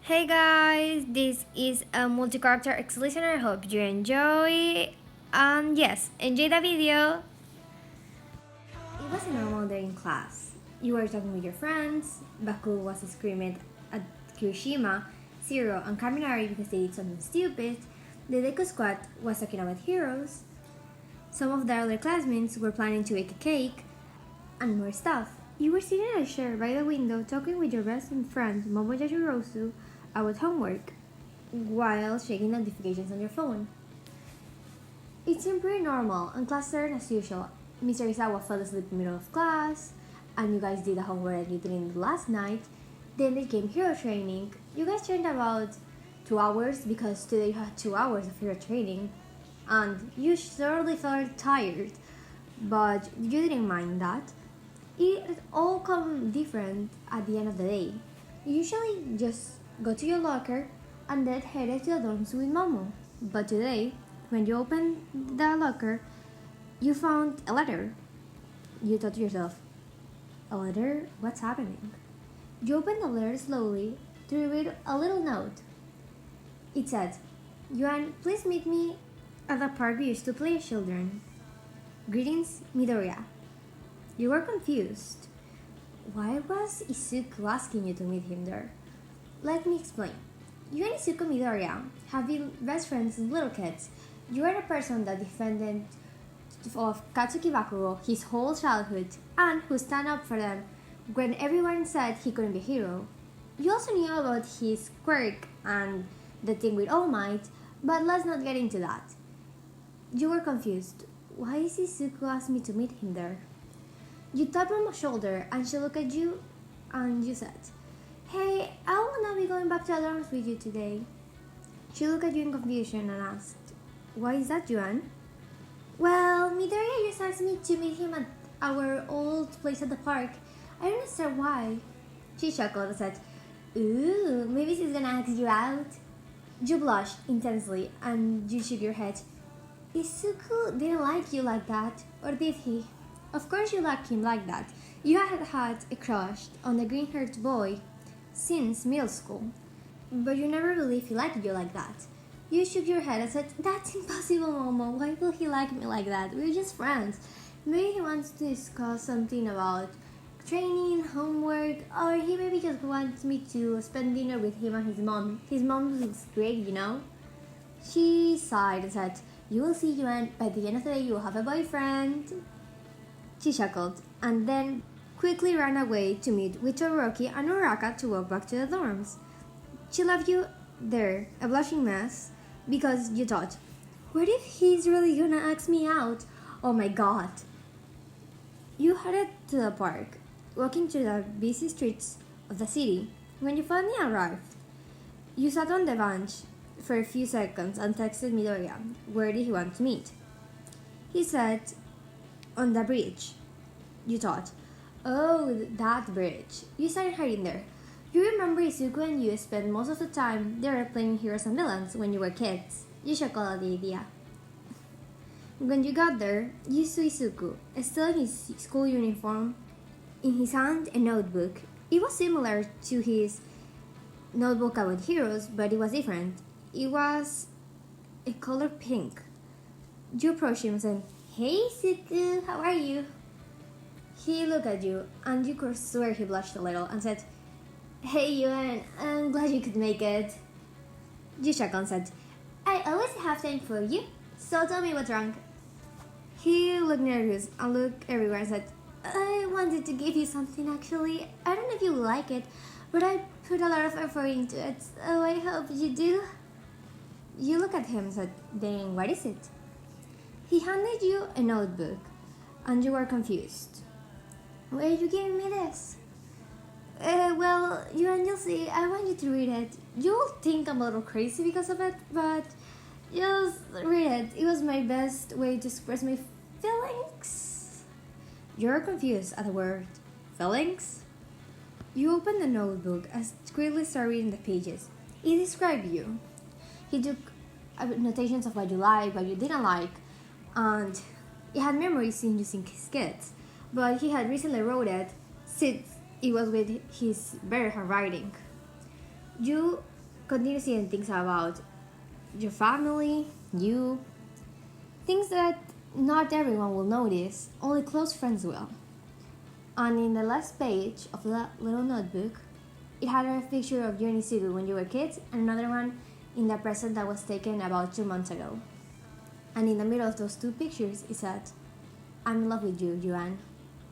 Hey guys, this is a multi-character X listener. I hope you enjoy. Yes, enjoy the video. It was a normal day in class. You were talking with your friends. Bakugo was screaming at Kirishima, Zero, and Kaminari because they did something stupid. The Deku squad was talking about heroes. Some of the other classmates were planning to bake a cake, and more stuff. You were sitting in a chair by the window talking with your best friend Momo Yashirosu about homework while checking notifications on your phone. It seemed pretty normal, and class started as usual. Mr. Isawa fell asleep in the middle of class, and you guys did the homework that you didn't do last night. Then it came hero training. You guys trained about 2 hours because today you had 2 hours of hero training, and you surely felt tired, but you didn't mind that. It all come different at the end of the day. You usually just go to your locker and then headed to the dorms with Momo. But today, when you opened the locker, you found a letter. You thought to yourself, a letter? What's happening? You opened the letter slowly to read a little note. It said, Yuan, please meet me at the park we used to play as children. Greetings, Midoriya. You were confused. Why was Izuku asking you to meet him there? Let me explain. You and Izuku Midoriya have been best friends since little kids. You are the person that defended of Katsuki Bakugo his whole childhood and who stand up for them when everyone said he couldn't be a hero. You also knew about his quirk and the thing with All Might, but let's not get into that. You were confused. Why is Izuku asking me to meet him there? You tapped on my shoulder and she looked at you and you said, Hey, I will not be going back to the dorms with you today. She looked at you in confusion and asked, Why is that, Yuan? Well, Midoriya just asked me to meet him at our old place at the park. I don't understand why. She chuckled and said, Ooh, maybe she's gonna ask you out. You blushed intensely and you shook your head. Izuku didn't like you like that, or did he? Of course you liked him like that. You had had a crush on the green-haired boy since middle school, but you never believed he liked you like that. You shook your head and said, That's impossible, Momo. Why will he like me like that? We're just friends. Maybe he wants to discuss something about training, homework, or he maybe just wants me to spend dinner with him and his mom. His mom looks great, you know? She sighed and said, You will see, Yuan. By the end of the day, you will have a boyfriend. She chuckled, and then quickly ran away to meet with Todoroki and Uraka to walk back to the dorms. She left you there, a blushing mess, because you thought, what if he's really gonna ask me out? Oh my god. You headed to the park, walking through the busy streets of the city. When you finally arrived, you sat on the bench for a few seconds and texted Midoriya. Where did he want to meet? He said, on the bridge. You thought, oh, that bridge. You started hiding there. You remember Izuku and you spent most of the time there playing heroes and villains when you were kids. You chuckled at the idea. When you got there, you saw Izuku, still in his school uniform, in his hand a notebook. It was similar to his notebook about heroes, but it was different. It was a color pink. You approached him and said, Hey Izuku, how are you? He looked at you, and you could swear he blushed a little and said, Hey Yuan, I'm glad you could make it. You chuckled and said, I always have time for you, so tell me what's wrong. He looked nervous and looked everywhere and said, I wanted to give you something actually. I don't know if you like it, but I put a lot of effort into it, so I hope you do. You looked at him and said, Then what is it? He handed you a notebook, and you were confused. Why are you giving me this? Well, you'll see, I want you to read it. You'll think I'm a little crazy because of it, but just read it. It was my best way to express my feelings. You're confused at the word feelings? You opened the notebook and quickly started reading the pages. It described you. He took notations of what you liked, what you didn't like, and he had memories in using his kids, but he had recently wrote it since it was with his better handwriting. You continue seeing things about your family, you, things that not everyone will notice, only close friends will. And in the last page of that little notebook, it had a picture of you and Isugu when you were kids, and another one in the present that was taken about 2 months ago. And in the middle of those two pictures, it said, "I'm in love with you, Yuan.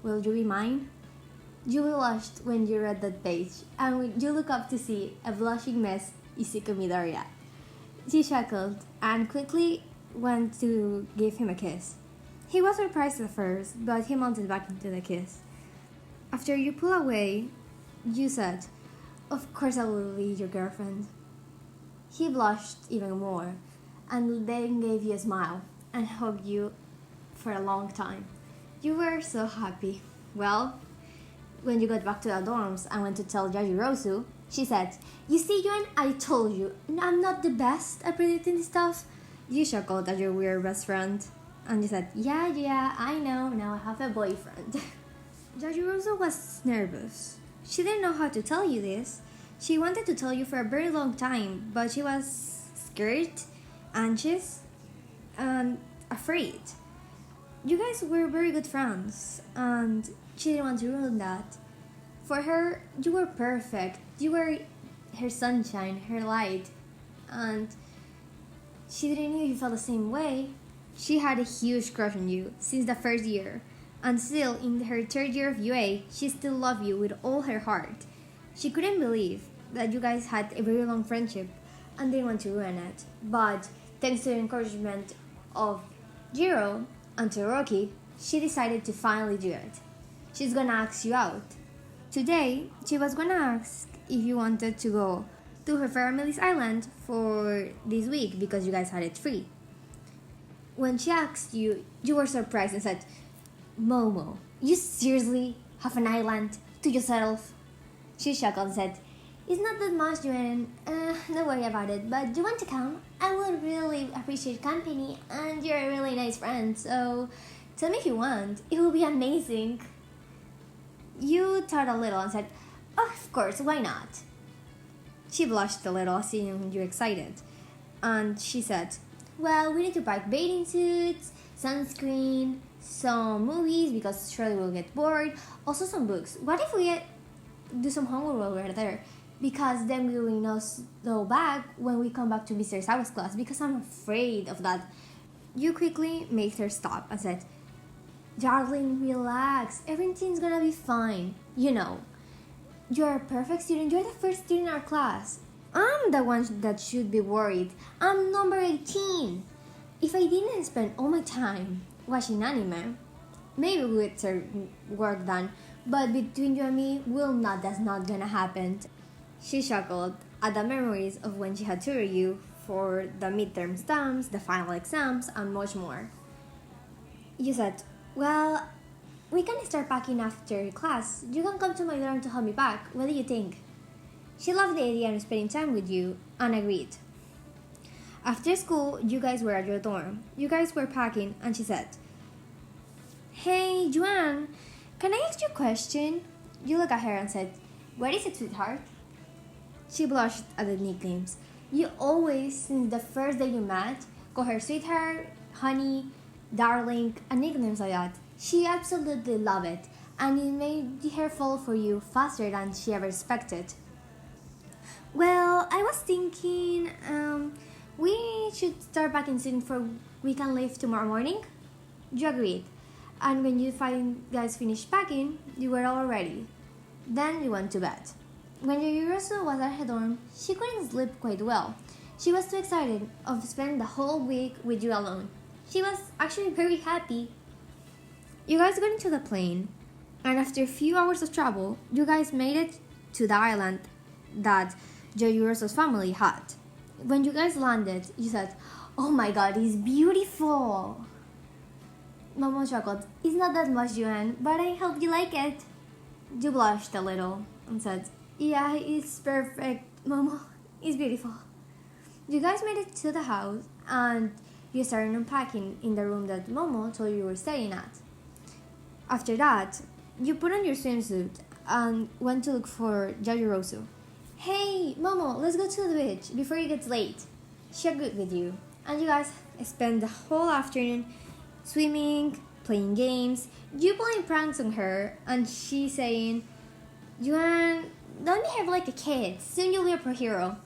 Will you be mine?" You blushed when you read that page, and when you look up to see a blushing mess Isuku Midoriya. She chuckled and quickly went to give him a kiss. He was surprised at first, but he melted back into the kiss. After you pull away, you said, "Of course I will be your girlfriend." He blushed even more, and then gave you a smile and hugged you for a long time. You were so happy. Well, when you got back to the dorms and went to tell Yajirosu, she said, "You see, Yuan, I told you, I'm not the best at predicting stuff." You chuckled at your weird best friend, and you said, Yeah, I know, now I have a boyfriend." Yajirosu was nervous. She didn't know how to tell you this. She wanted to tell you for a very long time, but she was scared, anxious, and afraid. You guys were very good friends, and she didn't want to ruin that. For her, you were perfect. You were her sunshine, her light, and she didn't know you felt the same way. She had a huge crush on you since the first year, and still in her third year of UA, she still loved you with all her heart. She couldn't believe that you guys had a very long friendship and didn't want to ruin it. But thanks to the encouragement of Jiro and Todoroki, she decided to finally do it. She's gonna ask you out. Today, she was gonna ask if you wanted to go to her family's island for this week because you guys had it free. When she asked you, you were surprised and said, "Momo, you seriously have an island to yourself?" She chuckled and said, "It's not that much, Joanne. Don't worry about it, but do you want to come? I would really appreciate company, and you're a really nice friend, so tell me if you want. It will be amazing." You thought a little and said, "Of course, why not?" She blushed a little, seeing you excited, and she said, "Well, we need to pack bathing suits, sunscreen, some movies because surely we'll get bored, also some books. What if we do some homework while we're there? Because then we will know so back when we come back to Mr. Sawa's class because I'm afraid of that." You quickly made her stop and said, "Darling, relax. Everything's gonna be fine. You know, you're a perfect student. You're the first student in our class. I'm the one that should be worried. I'm number 18. If I didn't spend all my time watching anime, maybe we'd get our work done. But between you and me, that's not gonna happen." She chuckled at the memories of when she had tutored you for the midterm stamps, the final exams, and much more. You said, "Well, we can start packing after class. You can come to my dorm to help me pack. What do you think?" She loved the idea of spending time with you and agreed. After school, you guys were at your dorm. You guys were packing, and she said, "Hey, Juan, can I ask you a question?" You looked at her and said, "What is it, sweetheart?" She blushed at the nicknames. You always, since the first day you met, call her sweetheart, honey, darling, and nicknames like that. She absolutely loved it, and it made her fall for you faster than she ever expected. "Well, I was thinking, we should start packing soon for we can leave tomorrow morning." You agreed, and when you guys finished packing, you were all ready. Then you went to bed. When Yajirosu was at her dorm, she couldn't sleep quite well. She was too excited of spending the whole week with you alone. She was actually very happy. You guys got into the plane, and after a few hours of travel, you guys made it to the island that Yajirosu's family had. When you guys landed, you said, "Oh my god, it's beautiful." Momo chuckled. "It's not that much, Yuan, but I hope you like it." You blushed a little and said, "Yeah, it's perfect, Momo. It's beautiful." You guys made it to the house and you started unpacking in the room that Momo told you were staying at. After that, you put on your swimsuit and went to look for Yajirosu. Hey, Momo, let's go to the beach before it gets late. She agreed with you, and you guys spend the whole afternoon swimming, playing games, you playing pranks on her, and she saying, Yuan, don't behave like a kid, soon you'll be a pro hero.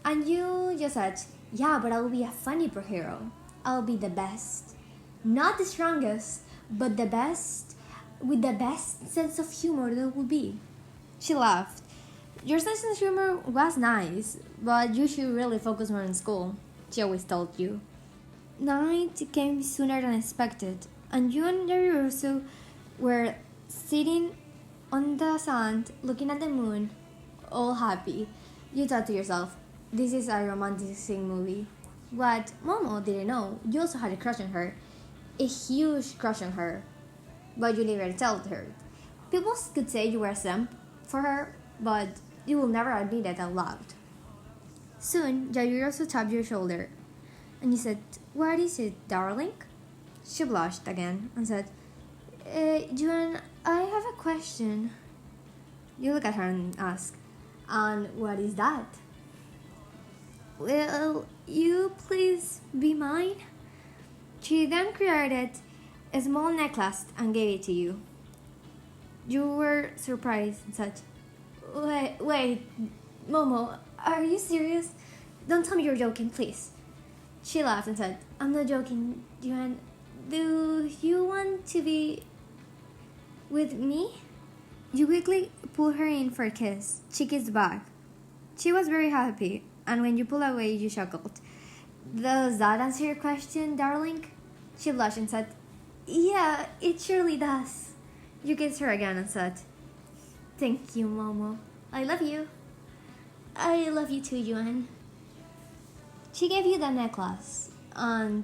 And you just said, yeah, but I'll be a funny pro hero. I'll be the best. Not the strongest, but the best, with the best sense of humor there will be. She laughed. Your sense of humor was nice, but you should really focus more on school, she always told you. Night came sooner than expected, and you and Jiro were sitting on the sand looking at the moon, all happy. You thought to yourself, this is a romantic movie. What Momo didn't know, you also had a crush on her, a huge crush on her, but you never told her. People could say you were a simp for her, but you will never admit it out loud. Soon, Jiro tapped your shoulder, and you said, what is it, darling? She blushed again and said, Juan, I have a question. You look at her and ask, and what is that? Will you please be mine? She then created a small necklace and gave it to you. You were surprised and said, Wait, Momo, are you serious? Don't tell me you're joking, please. She laughed and said, I'm not joking, Juan. Do you want to be with me? You quickly pulled her in for a kiss. She kissed back. She was very happy, and when you pulled away, you chuckled. Does that answer your question, darling? She blushed and said, yeah, it surely does. You kissed her again and said, thank you, Momo. I love you. I love you too, Yuan. She gave you the necklace, and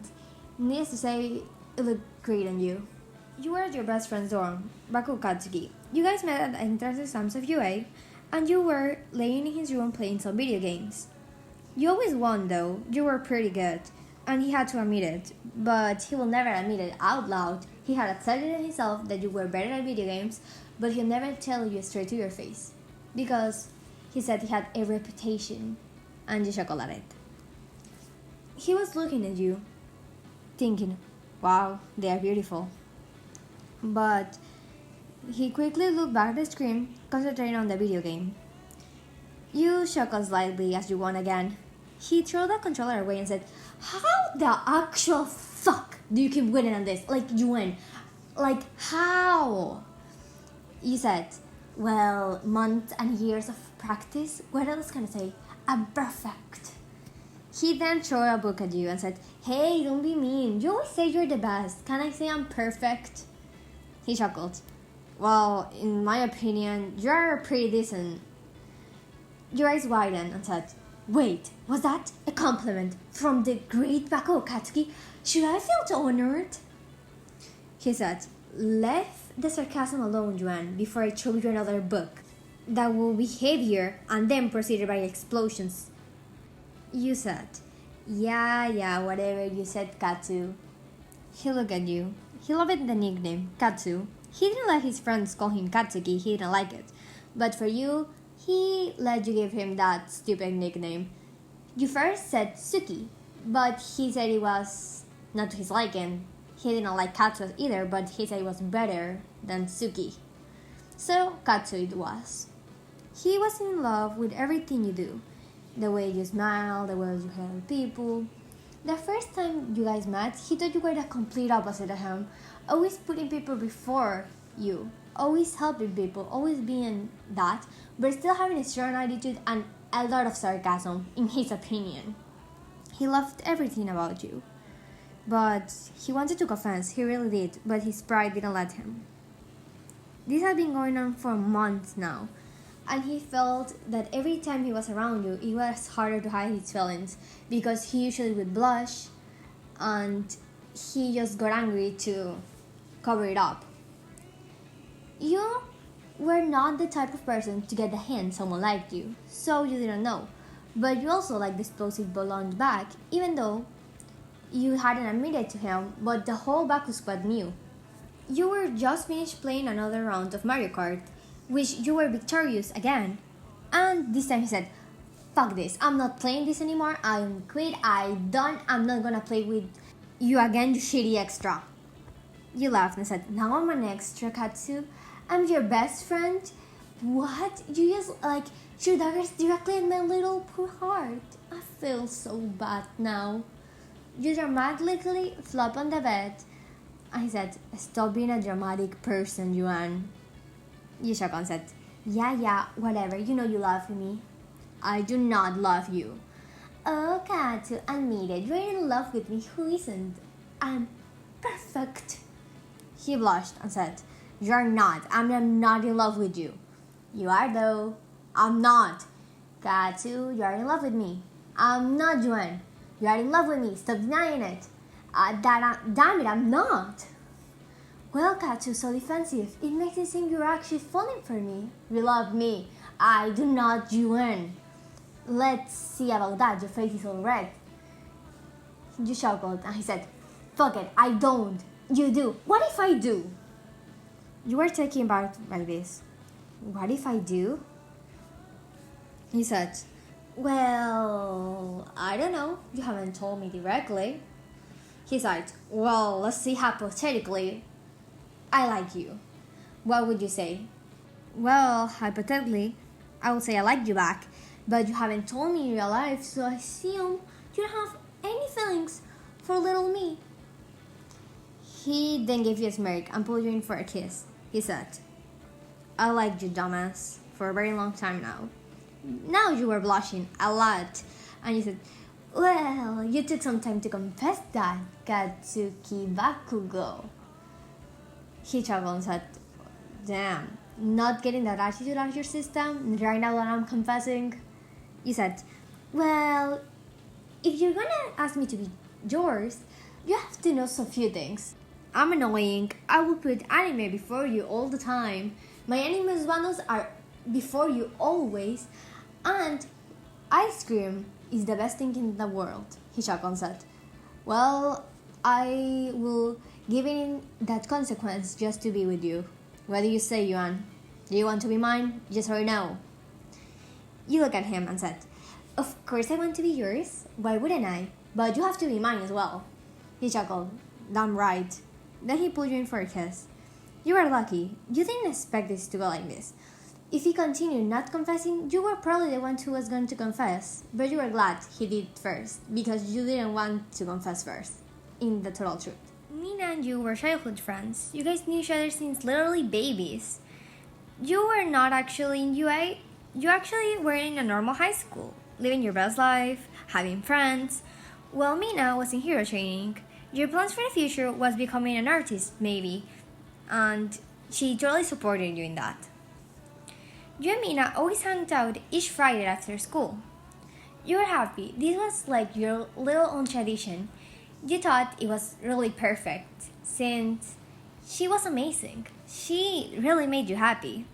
needless to say, it looked great on you. You were at your best friend's dorm, Bakugo Katsuki. You guys met at the entrance exams of UA, and you were laying in his room playing some video games. You always won though, you were pretty good, and he had to admit it, but he will never admit it out loud. He had accepted it himself that you were better at video games, but he'll never tell you straight to your face, because he said he had a reputation, and you chuckled at it. He was looking at you, thinking, wow, they are beautiful. But he quickly looked back at the screen, concentrating on the video game. You chuckled slightly as you won again. He threw the controller away and said, how the actual fuck do you keep winning on this? Like, you win. Like, how? You said, well, months and years of practice. What else can I say? I'm perfect. He then threw a book at you and said, hey, don't be mean. You always say you're the best. Can I say I'm perfect? He chuckled. Well, in my opinion, you're pretty decent. Your eyes widened and said, wait, was that a compliment from the great Bakugo Katsuki? Should I feel honored? He said, leave the sarcasm alone, Juan, before I show you another book that will behave here and then proceeded by explosions. You said, yeah, whatever you said, Katsu. He looked at you. He loved the nickname, Katsu. He didn't let his friends call him Katsuki, he didn't like it. But for you, he let you give him that stupid nickname. You first said Suki, but he said it was not to his liking. He didn't like Katsu either, but he said it was better than Suki. So Katsu it was. He was in love with everything you do. The way you smile, the way you help people. The first time you guys met, he thought you were the complete opposite of him. Always putting people before you. Always helping people. Always being that. But still having a strong attitude and a lot of sarcasm, in his opinion. He loved everything about you. But he wanted to take offense. He really did. But his pride didn't let him. This had been going on for months now. And he felt that every time he was around you, it was harder to hide his feelings because he usually would blush and he just got angry to cover it up. You were not the type of person to get the hint someone liked you, so you didn't know. But you also liked the explosive blonde back, even though you hadn't admitted to him, but the whole Baku squad knew. You were just finished playing another round of Mario Kart, which you were victorious again, And this time he said, fuck this, I'm not playing this anymore, I'm quit, I'm not gonna play with you again, you shitty extra. You laughed and said, now I'm an extra, Katsu. I'm your best friend? What? You just shoot daggers directly in my little poor heart. I feel so bad now. You dramatically flop on the bed. And he said, stop being a dramatic person, Yuan. You shook and said, yeah, whatever, you know you love me. I do not love you. Oh, Katsu, admit it, you're in love with me, who isn't? I'm perfect. He blushed and said, you're not, I'm not in love with you. You are though. I'm not. Katsu, you are in love with me. I'm not, Yuan. You are in love with me, stop denying it. Damn it, I'm not. Well, Katsu, so defensive. It makes it seem you're actually falling for me. You love me. I do not, Yuan. Let's see about that, your face is all red. You chuckled and he said, fuck it, I don't. You do. What if I do? You were taking about like this. What if I do? He said, well, I don't know. You haven't told me directly. He said, well, let's see hypothetically. I like you. What would you say? Well, hypothetically, I would say I like you back, but you haven't told me in real life, so I assume you don't have any feelings for little me. He then gave you a smirk and pulled you in for a kiss. He said, I liked you, dumbass, for a very long time now. Now you were blushing a lot. And you said, well, you took some time to confess that, Katsuki Bakugo. He chuckled and said, damn, not getting that attitude out of your system right now that I'm confessing. You said, well, if you're gonna ask me to be yours, you have to know so few things. I'm annoying. I will put anime before you all the time. My anime bundles are before you always. And ice cream is the best thing in the world. He chuckled and said, well, I will give in that consequence just to be with you. What do you say, Yuan? Do you want to be mine? Yes or no? You look at him and said, of course I want to be yours. Why wouldn't I? But you have to be mine as well. He chuckled. Damn right. Then he pulled you in for a kiss. You were lucky. You didn't expect this to go like this. If he continued not confessing, you were probably the one who was going to confess. But you were glad he did first, because you didn't want to confess first. In the total truth. Mina and you were childhood friends. You guys knew each other since literally babies. You were not actually in UA. You actually were in a normal high school, living your best life, having friends. While Mina was in hero training, your plans for the future was becoming an artist, maybe. And she totally supported you in that. You and Mina always hung out each Friday after school. You were happy. This was like your little own tradition. You thought it was really perfect, since she was amazing. She really made you happy.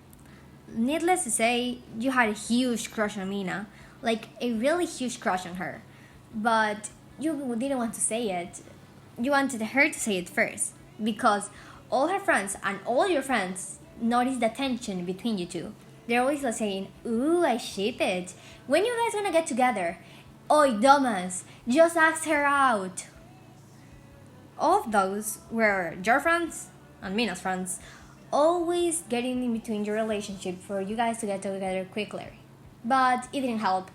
Needless to say, you had a huge crush on Mina, like a really huge crush on her. But you didn't want to say it. You wanted her to say it first, because all her friends and all your friends noticed the tension between you two. They're always saying, ooh, I ship it. When you guys gonna get together? Oi, dumbass, just ask her out. All of those were your friends and Mina's friends, always getting in between your relationship for you guys to get together quickly. But it didn't help.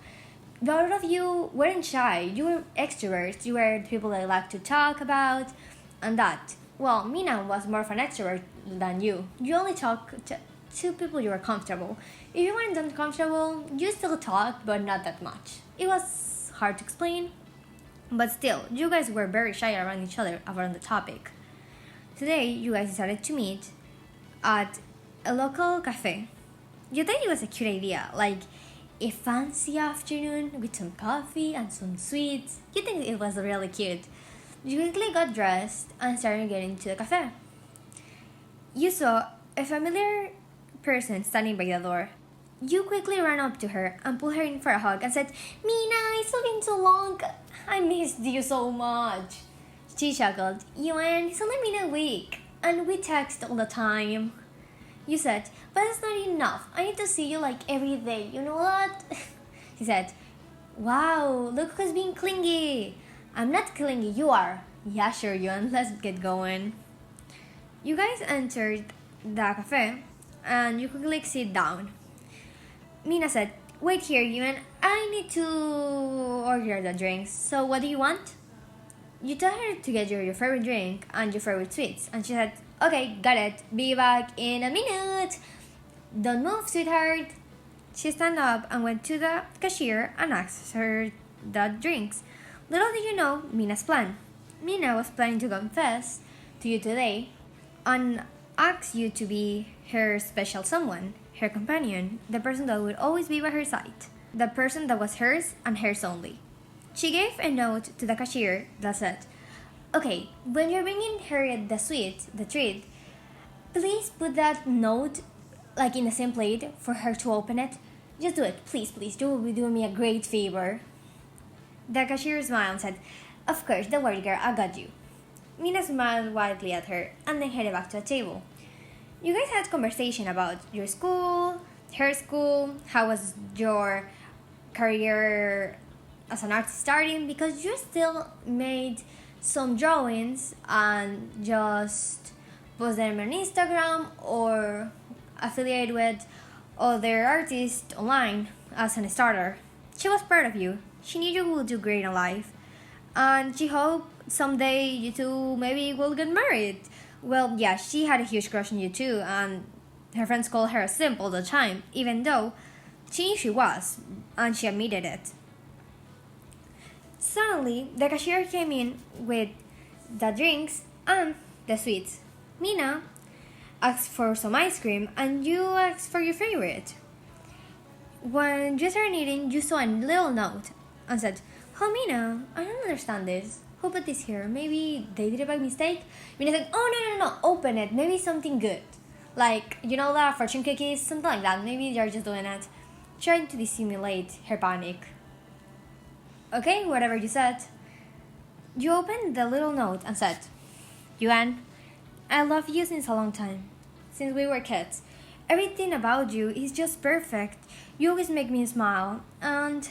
Both of you weren't shy. You were extroverts. You were people that like to talk about and that. Well, Mina was more of an extrovert than you. You only talk to people you were comfortable. If you weren't uncomfortable, you still talked, but not that much. It was hard to explain, but still, you guys were very shy around each other around the topic. Today, you guys decided to meet at a local café. You thought it was a cute idea, like a fancy afternoon with some coffee and some sweets. You think it was really cute. You quickly got dressed and started getting to the café. You saw a familiar person standing by the door. You quickly ran up to her and pulled her in for a hug and said, Mina, it's been so long. I missed you so much. She chuckled. Yuan, it's only been a week, and we text all the time. You said, but it's not enough. I need to see you like every day. You know what? He said, wow, look who's being clingy. I'm not clingy, you are. Yeah, sure, Yuan, let's get going. You guys entered the cafe and you quickly sit down. Mina said, wait here, Yuan, I need to order the drinks. So what do you want? You tell her to get your favorite drink and your favorite sweets. And she said, okay, got it. Be back in a minute. Don't move, sweetheart. She stand up and went to the cashier and asked her the drinks. Little did you know Mina's plan. Mina was planning to confess to you today and ask you to be her special someone, her companion, the person that would always be by her side, the person that was hers and hers only. She gave a note to the cashier that said, okay, when you're bringing her the treat, please put that note like in the same plate for her to open it. Just do it, please, please. You will be doing me a great favor. The cashier smiled and said, of course, don't worry, girl, I got you. Mina smiled widely at her and then headed back to the table. You guys had conversation about your school, her school, how was your career as an artist starting, because you still made some drawings and just post them on Instagram or affiliate with other artists online as a starter. She was proud of you. She knew you would do great in life. And she hoped someday you two maybe will get married. Well, yeah, she had a huge crush on you too, and her friends called her a simp all the time, even though she knew she was, and she admitted it. Suddenly, the cashier came in with the drinks and the sweets. Mina asked for some ice cream and you asked for your favorite. When you started eating, you saw a little note and said, oh, Mina, I don't understand this. Who put this here? Maybe they did it by mistake? Mina said, oh, no, open it. Maybe something good. Like, you know that fortune cookies? Something like that. Maybe they're just doing it. Trying to dissimulate her panic. Okay, whatever you said. You opened the little note and said, Yuan, I love you since a long time. Since we were kids. Everything about you is just perfect. You always make me smile. And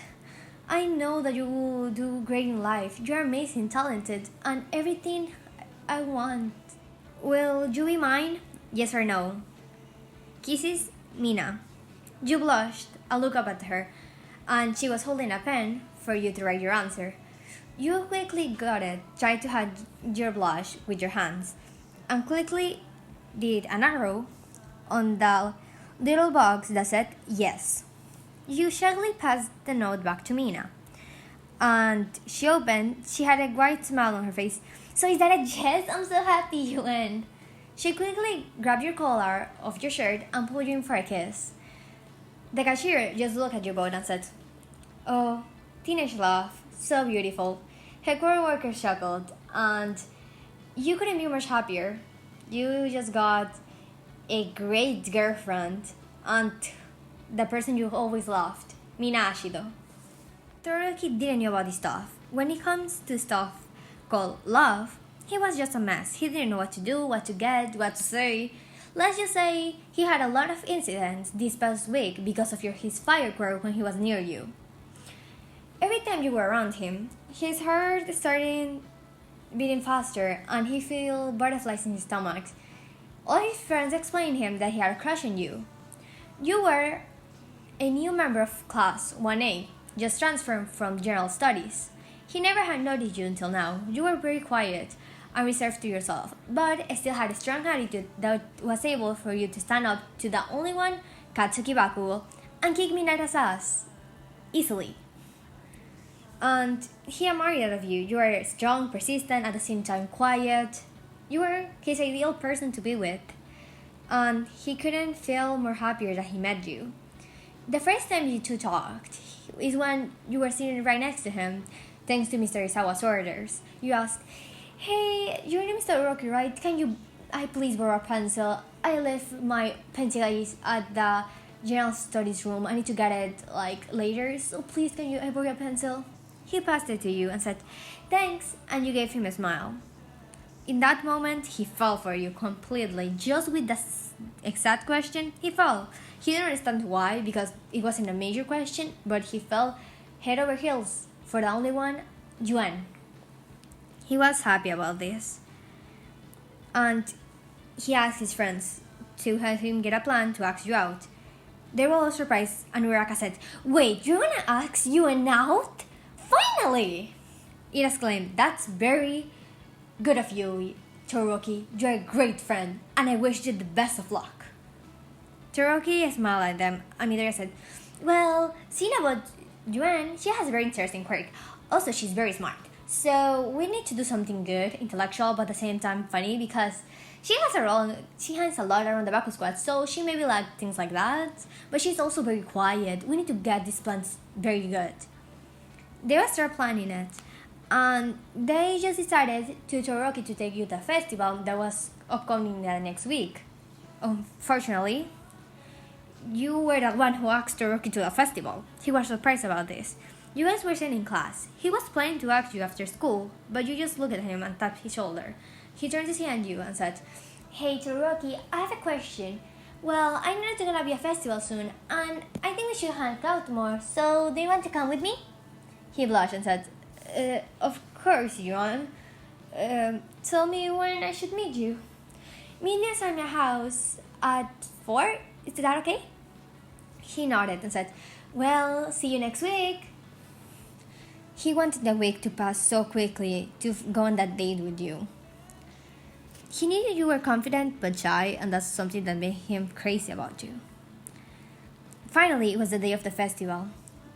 I know that you will do great in life. You're amazing, talented, and everything I want. Will you be mine? Yes or no? Kisses, Mina. You blushed. I looked up at her, and she was holding a pen for you to write your answer. You quickly got it, tried to hide your blush with your hands, and quickly did an arrow on the little box that said yes. You shyly passed the note back to Mina, and she had a bright smile on her face. So is that a yes? I'm so happy you win. She quickly grabbed your collar off your shirt and pulled you in for a kiss. The cashier just looked at you both and said, oh, teenage love, so beautiful. Her co-worker chuckled, and you couldn't be much happier. You just got a great girlfriend, and the person you always loved, Mina Ashido. Todoroki didn't know about this stuff. When it comes to stuff called love, he was just a mess. He didn't know what to do, what to get, what to say. Let's just say he had a lot of incidents this past week because of his firework when he was near you. Every time you were around him, his heart started beating faster and he felt butterflies in his stomach. All his friends explained him that he had a crush on you. You were a new member of class 1A, just transferred from general studies. He never had noticed you until now. You were very quiet and reserved to yourself, but still had a strong attitude that was able for you to stand up to the only one, Katsuki Bakugo, and kick Mina's ass easily. And he admired that of you. You were strong, persistent, at the same time quiet. You were his ideal person to be with, and he couldn't feel more happier that he met you. The first time you two talked is when you were sitting right next to him, thanks to Mr. Isawa's orders. You asked, hey, your name is Todoroki, right? Can I please borrow a pencil? I left my pencil case at the general studies room. I need to get it later, so please can I borrow a pencil? He passed it to you and said, thanks, and you gave him a smile. In that moment, he fell for you completely. Just with the exact question, he fell. He didn't understand why, because it wasn't a major question, but he fell head over heels for the only one, Yuan. He was happy about this. And he asked his friends to help him get a plan to ask you out. They were all surprised, and Uraka said, "Wait, you're gonna ask Yuan out? Finally!" It exclaimed, "That's very good of you, Todoroki. You're a great friend, and I wish you the best of luck." Todoroki smiled at them, and Midoriya said, "Well, seeing about Yuan, she has a very interesting quirk. Also, she's very smart. So we need to do something good, intellectual, but at the same time funny, because she hangs a lot around the Baku squad, so she maybe like things like that. But she's also very quiet. We need to get these plans very good." They will start planning it, and they just decided to Todoroki to take you to a festival that was upcoming the next week. Unfortunately, you were the one who asked Todoroki to the festival. He was surprised about this. You guys were sitting in class. He was planning to ask you after school, but you just looked at him and tapped his shoulder. He turned his hand at you and said, "Hey Todoroki, I have a question. Well, I know it's gonna be a festival soon, and I think we should hang out more, so do you want to come with me?" He blushed and said, "Of course, Yuan. Tell me when I should meet you." "Meet us at my house at 4? Is that okay?" He nodded and said, "Well, see you next week." He wanted the week to pass so quickly to go on that date with you. He knew you were confident but shy, and that's something that made him crazy about you. Finally, it was the day of the festival.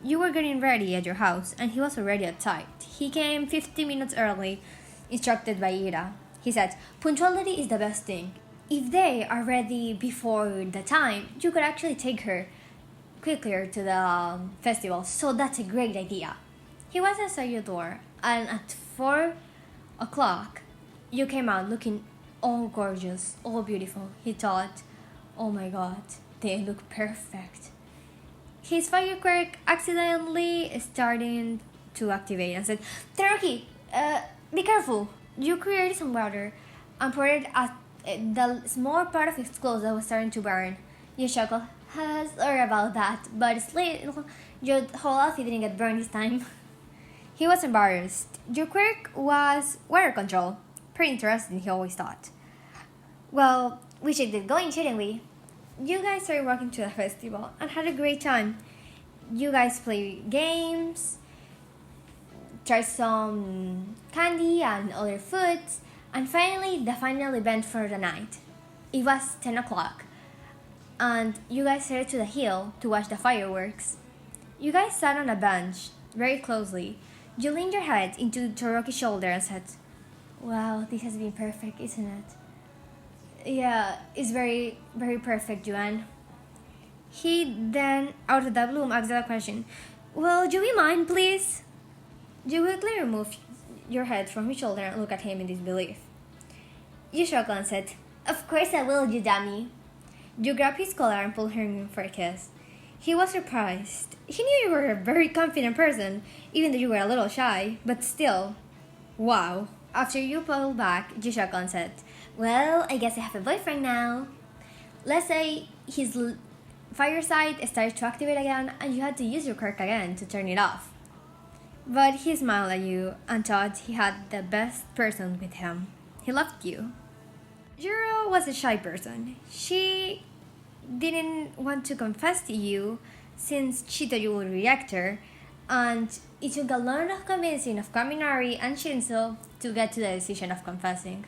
You were getting ready at your house, and he was already outside. He came 15 minutes early, instructed by Ira. He said, "Punctuality is the best thing. If they are ready before the time, you could actually take her quicker to the festival, so that's a great idea." He was outside your door, and at 4 o'clock, you came out looking all gorgeous, all beautiful. He thought, "Oh my god, they look perfect." His fire quirk accidentally starting to activate and said, "Todoroki, be careful." You created some water and poured it at the small part of his clothes that was starting to burn. You chuckled, "Sorry about that, but it's late. Your whole outfit didn't get burned this time." He was embarrassed. Your quirk was water control. Pretty interesting, he always thought. "Well, we should get going, shouldn't we?" You guys started walking to the festival and had a great time. You guys played games, tried some candy and other foods, and finally, the final event for the night. It was 10 o'clock, and you guys headed to the hill to watch the fireworks. You guys sat on a bench very closely. You leaned your head into Todoroki's shoulder and said, "Wow, this has been perfect, isn't it?" "Yeah, it's very, very perfect, Yuan." He then, out of the blue, asked the question, "Well, do you mind, please?" You quickly removed your head from his shoulder and looked at him in disbelief. You chuckled and said, "Of course I will, you dummy." You grabbed his collar and pulled him in for a kiss. He was surprised. He knew you were a very confident person, even though you were a little shy, but still, wow. After you pulled back, you chuckled and said, "Well, I guess I have a boyfriend now." Let's say his fire side started to activate again, and you had to use your quirk again to turn it off. But he smiled at you and thought he had the best person with him. He loved you. Jiro was a shy person. She didn't want to confess to you since she thought you would reject her, and it took a lot of convincing of Kaminari and Shinso to get to the decision of confessing.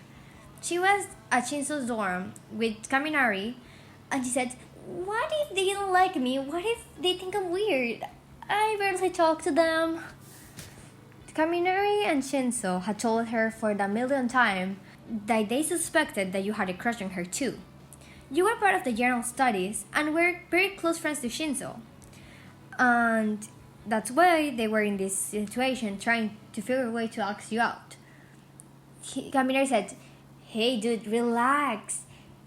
She was at Shinso's dorm with Kaminari, and she said, "What if they don't like me? What if they think I'm weird? I barely talk to them." Kaminari and Shinso had told her for the millionth time that they suspected that you had a crush on her too. You were part of the general studies and were very close friends to Shinso. And that's why they were in this situation, trying to figure a way to ask you out. Kaminari said, "Hey dude, relax.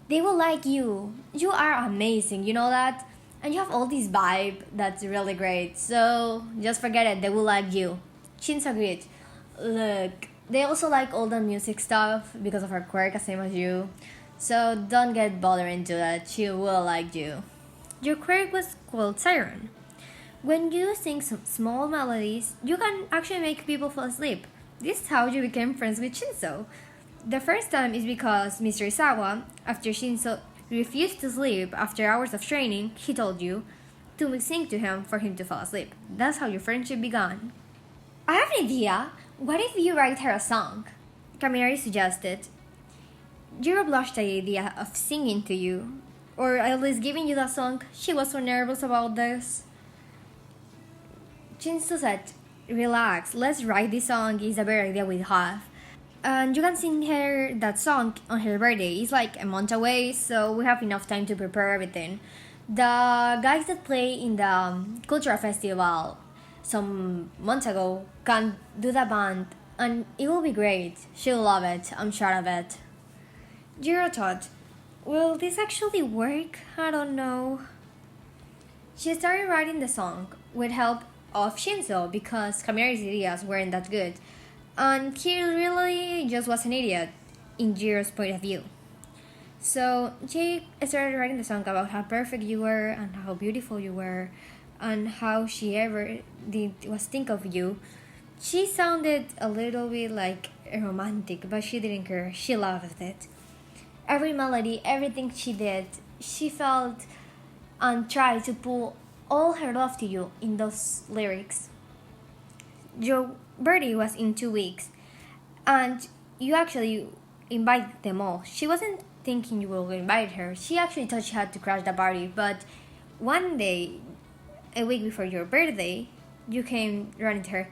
They will like you. You are amazing, you know that? And you have all this vibe that's really great. So just forget it, they will like you." Shinso agreed. "Look, They also like all the music stuff because of her quirk, same as you. So don't get bothered into that. She will like you. Your quirk was called Siren. When you sing some small melodies, you can actually make people fall asleep. This is how you became friends with Shinso. The first time is because Mr. Isawa, after Shinso refused to sleep after hours of training, he told you to sing to him for him to fall asleep. That's how your friendship began. I have an idea. What if you write her a song? Kaminari suggested. Jiro blushed at the idea of singing to you, or at least giving you the song. She was so nervous about this. Shinso said, relax, let's write this song, it's a better idea we have. And you can sing her that song on her birthday. It's like a month away, so we have enough time to prepare everything. The guys that play in the cultural festival some months ago can do the band, and it will be great. She'll love it, I'm sure of it. Jiro thought, will this actually work? I don't know. She started writing the song with help of Shinso because Kaminari's ideas weren't that good, and he really just was an idiot in Jiro's point of view. So she started writing the song about how perfect you were and how beautiful you were and how she ever did was think of you. She sounded a little bit like a romantic, but she didn't care. She loved it. Every melody, everything she did, she felt and tried to pull all her love to you in those lyrics. Your birthday was in 2 weeks, and you actually invited them all. She wasn't thinking you will invite her. She actually thought she had to crash the party, but one day, a week before your birthday, you came running to her.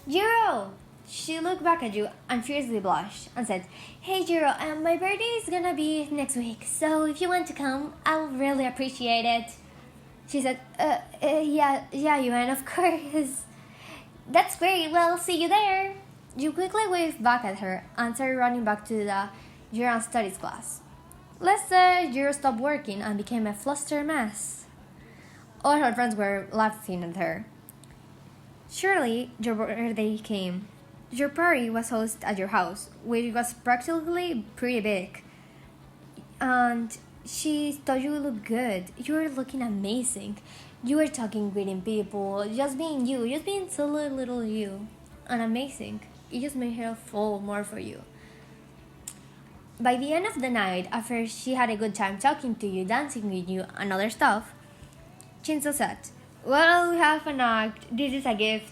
Jiro! She looked back at you and fiercely blushed and said, hey Jiro, my birthday is gonna be next week, so if you want to come, I'll really appreciate it. She said, yeah, Yuan, of course. That's great, well, see you there. You quickly waved back at her and started running back to the Jiro studies class. Let's say Jiro stopped working and became a flustered mess. All her friends were laughing at her. Surely, your birthday came. Your party was hosted at your house, which was practically pretty big. And she thought you looked good. You were looking amazing. You were talking, greeting people, just being you, just being so little you. And amazing. It just made her fall more for you. By the end of the night, after she had a good time talking to you, dancing with you, and other stuff, Shinso said, well, we have an act. This is a gift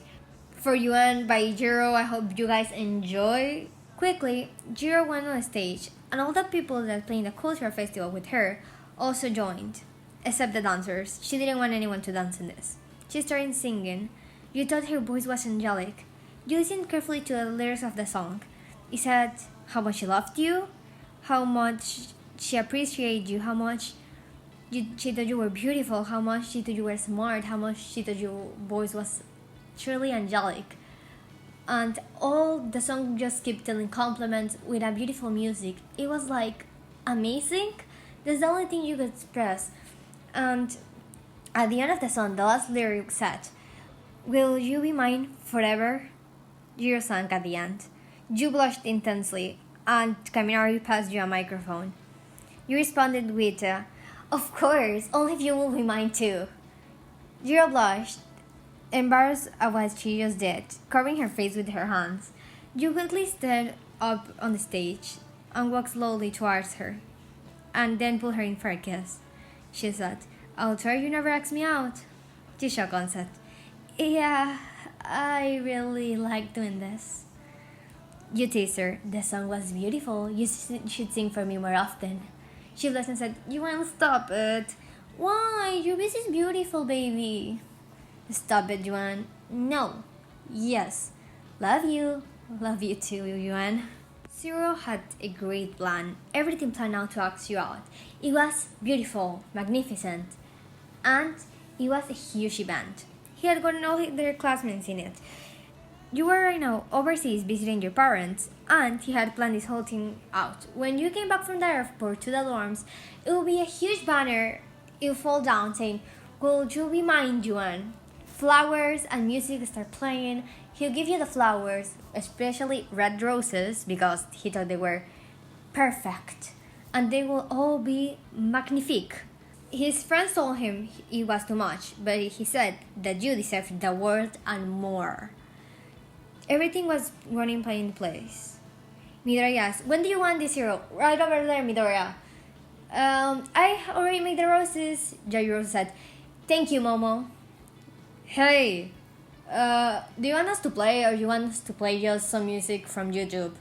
for you and by Jiro. I hope you guys enjoy. Quickly, Jiro went on stage, and all the people that played in the cultural festival with her also joined, except the dancers. She didn't want anyone to dance in this. She started singing. You thought her voice was angelic. You listened carefully to the lyrics of the song. It said how much she loved you, how much she appreciated you, how much she thought you were beautiful, how much she thought you were smart, how much she thought your voice was truly angelic. And all the song just kept telling compliments with a beautiful music. It was like amazing. That's the only thing you could express. And at the end of the song, the last lyric said, will you be mine forever? Jiro sang at the end. You blushed intensely, and Kaminari passed you a microphone. You responded with, of course, only if you will be mine too. Jiro blushed, embarrassed at what she just did, covering her face with her hands. You quickly stood up on the stage and walked slowly towards her, and then pulled her in for a kiss. She said, I'll try you never ask me out. She shook and said, yeah, I really like doing this. You teased her. The song was beautiful. You should sing for me more often. She blushed and said, you won't stop it. Why? Your voice is beautiful, baby. Stop it, Yuan. No. Yes. Love you. Love you too, Yuan. Zero had a great plan. Everything planned out to ask you out. It was beautiful, magnificent, and it was a huge event. He had gotten all their classmates in it. You were right now overseas visiting your parents, and he had planned this whole thing out. When you came back from the airport to the dorms, it would be a huge banner. It would fall down saying, will you be mine, Yuan? Flowers and music start playing. He'll give you the flowers, especially red roses, because he thought they were perfect. And they will all be magnifique. His friends told him it was too much, but he said that you deserve the world and more. Everything was running in place. Midoriya asked, when do you want this hero? Right over there, Midoriya. I already made the roses. Jiro said, thank you, Momo. Hey, do you want us to play, or you want us to play just some music from YouTube?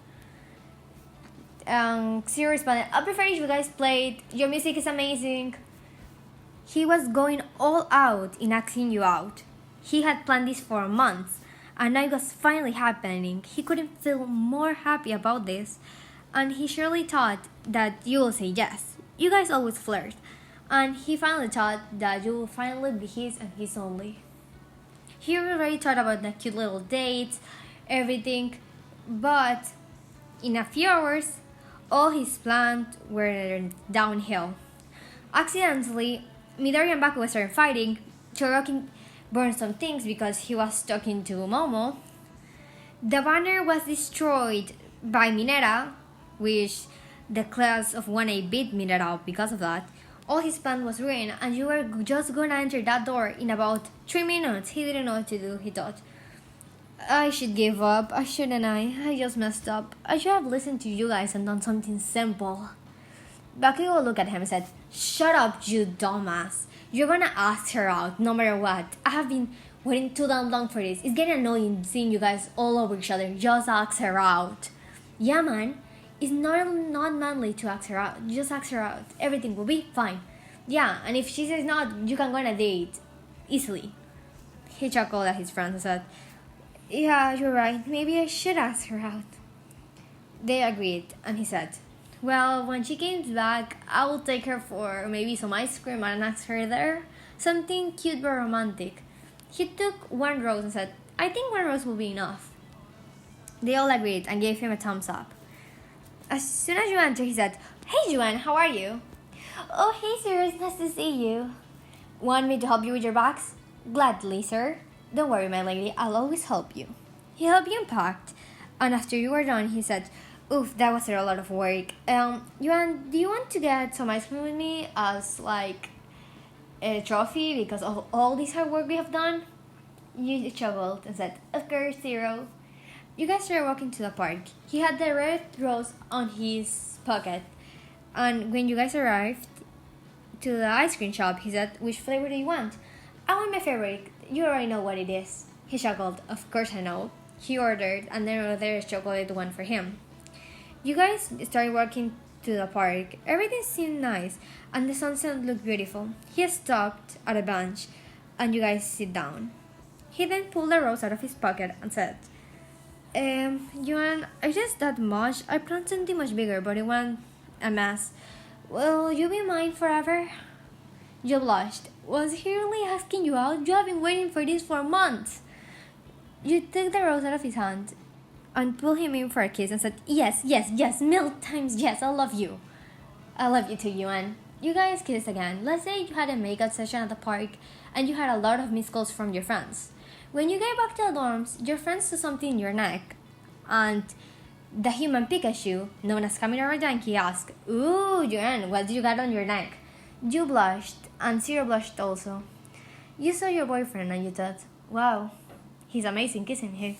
Zero responded, I prefer if you guys played. Your music is amazing. He was going all out in asking you out. He had planned this for months, and now it was finally happening. He couldn't feel more happy about this, and he surely thought that you will say yes. You guys always flirt, and he finally thought that you will finally be his and his only. He already thought about the cute little dates, everything, but in a few hours, all his plans were downhill. Accidentally, Midoriya and Bakugo started fighting. Todoroki burned some things because he was talking to Momo. The banner was destroyed by Mineta, which the class of 1A beat Mineta because of that. All his plan was ruined, and you were just gonna enter that door in about 3 minutes. He didn't know what to do. He thought, I should give up. Shouldn't I? I just messed up. I should have listened to you guys and done something simple. Bakugo looked at him and said, shut up, you dumbass. You're gonna ask her out no matter what. I have been waiting too damn long for this. It's getting annoying seeing you guys all over each other. Just ask her out. Yeah, man. It's not manly to ask her out. Just ask her out. Everything will be fine. Yeah, and if she says not, you can go on a date. Easily. He chuckled at his friends and said, yeah, you're right. Maybe I should ask her out. They agreed, and he said, well, when she comes back, I will take her for maybe some ice cream and ask her there. Something cute but romantic. He took 1 rose and said, I think 1 rose will be enough. They all agreed and gave him a thumbs up. As soon as you entered, he said, hey, Juan, how are you? Oh, hey, sir, it's nice to see you. Want me to help you with your bags? Gladly, sir. Don't worry, my lady, I'll always help you. He helped you unpack, and after you were done, he said, oof, that was a lot of work. Yuan, do you want to get some ice cream with me as like a trophy because of all this hard work we have done? You chuckled and said, of course, Zero. You guys started walking to the park. He had the red rose on his pocket, and when you guys arrived to the ice cream shop, he said, which flavor do you want? I want my favorite. You already know what it is. He chuckled, of course I know. He ordered, and then there's chocolate one for him. You guys started walking to the park. Everything seemed nice, and the sunset looked beautiful. He stopped at a bench, and you guys sit down. He then pulled a rose out of his pocket and said, Yuan, I just that much. I planned something much bigger, but it went a mess. Will you be mine forever? You blushed. Was he really asking you out? You have been waiting for this for months. You took the rose out of his hand and pulled him in for a kiss and said, yes, mil times yes, I love you. I love you too, Yuan. You guys kissed again. Let's say you had a makeout session at the park and you had a lot of missed calls from your friends. When you get back to the dorms, your friends saw something in your neck, and the human Pikachu, known as Kamina Yankee, asked, ooh, Yuan, what did you got on your neck? You blushed, and Zero blushed also. You saw your boyfriend and you thought, wow, he's amazing, isn't he?